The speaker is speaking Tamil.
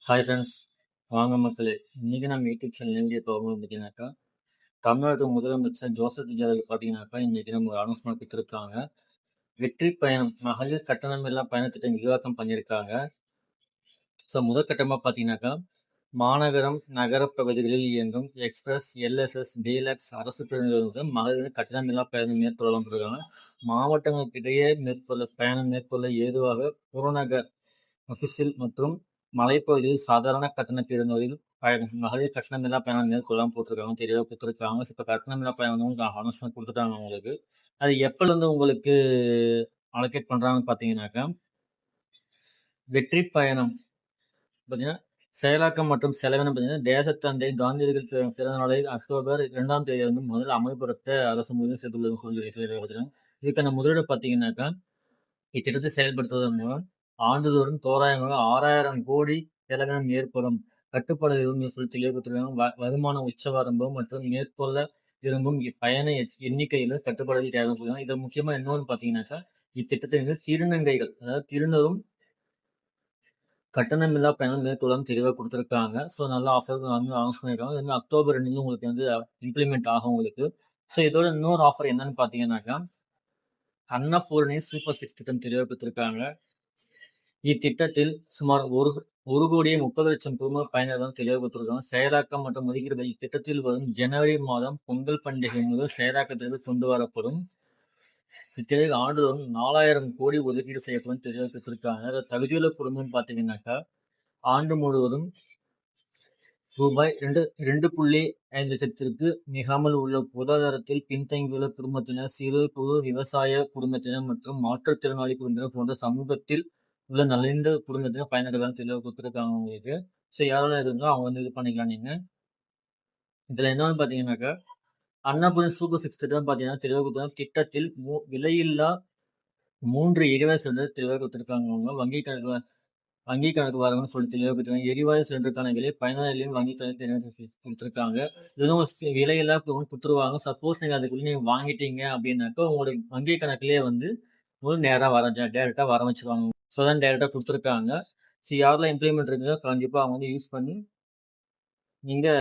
ஹாய் ஃப்ரெண்ட்ஸ், வாங்க மக்களே. இன்றைக்கி நம்ம யூடியூப் சேனல் எப்படி போகணும் பார்த்தீங்கன்னாக்கா, தமிழ்நாடு முதலமைச்சர் ஜோசப் விஜய் பார்த்தீங்கன்னாக்கா, இன்றைக்கி நம்ம ஒரு அனௌன்ஸ்மெண்ட் கொடுத்துருக்காங்க. வெற்றி பயணம் மகளிர் கட்டணமில்லா பயணத்திட்டம் விரிவாக்கம் பண்ணியிருக்காங்க. ஸோ முதற்கட்டமாக பார்த்தீங்கன்னாக்கா, மாநகரம் நகர பகுதிகளில் இயங்கும் எக்ஸ்பிரஸ், எல்எஸ்எஸ், டீலக்ஸ் அரசு பேருந்துகளுடன் மகளிர் கட்டணமில்லா பயணம் மேற்கொள்ளலாம் இருக்காங்க. மாவட்டங்களுக்கிடையே பயணம் மேற்கொள்ள ஏதுவாக புறநகர் அஃபிஷியல் மற்றும் மலைப்பகுதியில் சாதாரண கட்டண பேருந்துகளில் மகளிர் கட்டணமில்லா பயணம் மேற்கொள்ளாமல் போட்டிருக்காங்க, தெளிவாக கொடுத்துருக்காங்க. இப்போ கட்டணமில்லா பயணம் வந்து அனௌன்ஸ்மெண்ட் கொடுத்துட்டாங்க உங்களுக்கு. அது எப்போலேருந்து உங்களுக்கு அலோகேட் பண்ணுறாங்கன்னு பார்த்தீங்கன்னாக்கா, வெற்றி பயணம் பார்த்தீங்கன்னா செயலாக்கம் மற்றும் செலவினம் பார்த்தீங்கன்னா தேசத்தந்தை காந்தியடிகள் பிறந்த நாளை அக்டோபர் 2ஆம் தேதி வந்து முதல் அமல்படுத்த அரசு முடிவு செய்துள்ளது சொல்லி இதுக்கான முதலீடு பார்த்தீங்கன்னாக்கா, இத்திட்டத்தை செயல்படுத்துவதன் மூலம் ஆண்டுதோறும் தோராயமாக 6000 கோடி செலவினம் ஏற்படும். கட்டுப்பாடு எதுவும் சொல்லி தெளிவுபடுத்திருக்காங்க. வருமான உச்சவரம்பு மற்றும் மேற்கொள்ள விரும்பும் பயண எண்ணிக்கையில் கட்டுப்பாடுகள் தேவைப்படுகிறாங்க. இதில் முக்கியமாக இன்னொன்று பார்த்தீங்கன்னாக்கா, இத்திட்டத்தை வந்து திருநங்கைகள், அதாவது திருநரும் கட்டணமில்லா பயணம் மேற்கொள்ளாமல் தெளிவாக கொடுத்துருக்காங்க. ஸோ நல்ல ஆஃபர் வந்து அனௌன்ஸ் பண்ணியிருக்காங்க. இது வந்து அக்டோபர் 2 உங்களுக்கு வந்து இம்ப்ளிமெண்ட் ஆகும் உங்களுக்கு. ஸோ இதோட இன்னொரு ஆஃபர் என்னன்னு பார்த்தீங்கன்னாக்கா, அன்னபூரணி சூப்பர் 6 திட்டம் தெளிவாக கொடுத்துருக்காங்க. இத்திட்டத்தில் சுமார் 1,30,00,000 குடும்ப பயனர்கள் தெளிவாக கொடுத்துருக்காங்க. செயலாக்கம் மற்றும் ஒதுக்கீடு இத்திட்டத்தில் வரும் ஜனவரி மாதம் பொங்கல் பண்டிகை முதல் செயலாக்கத்திற்கு கொண்டு வரப்படும். இத்திட்டத்தில் ஆண்டுதோறும் 4,000 கோடி ஒதுக்கீடு செய்யப்படும் தெளிவாக கொடுத்துருக்காங்க. தகுதியுள்ள குடும்பம் பார்த்தீங்கன்னாக்கா, ஆண்டு முழுவதும் ரூபாய் 2.5 லட்சத்திற்கு மிகாமல் உள்ள பொருளாதாரத்தில் பின்தங்கியுள்ள குடும்பத்தினர், சிறு குறு விவசாய குடும்பத்தினர் மற்றும் மாற்றுத்திறனாளி குடும்பத்தினர் போன்ற சமூகத்தில் உள்ள நலிந்த குடும்பத்தினர் பயனர்கள் தெளிவாக கொடுத்துருக்காங்க உங்களுக்கு. ஸோ யாரெல்லாம் இருந்தா அவங்க வந்து இது பண்ணிக்கலாம் நீங்கள். இதில் என்னன்னு பார்த்தீங்கன்னாக்கா, அன்னபூரணி சூப்பர் 6 திட்டம் பார்த்தீங்கன்னா தெளிவாக கொடுத்துருக்காங்க. திட்டத்தில் விலையில்லா 3 எரிவாயு சிலிண்டர் தெளிவாக கொடுத்துருக்காங்க. அவங்க வங்கி கணக்கு வரணும்னு சொல்லி தெளிவாக கொடுத்துருக்காங்க. எரிவாயு சிலிண்டருக்கான விலை பயனாளிகளின் வங்கி கணக்கு கொடுத்துருக்காங்க. இதுவும் விலையெல்லாம் கொடுத்துருவாங்க. சப்போஸ் நீங்கள் அதுக்குள்ளே நீங்கள் வாங்கிட்டீங்க அப்படின்னாக்கா, உங்களுடைய வங்கி கணக்குலேயே வந்து நேராக டேரெக்டாக வர வச்சுருவாங்க. ஸோ தான் டேரெக்டாக கொடுத்துருக்காங்க. ஸோ யாரெல்லாம் இம்ப்ளிமெண்ட் இருக்குதோ கண்டிப்பாக அவங்க வந்து யூஸ் பண்ணி நீங்கள்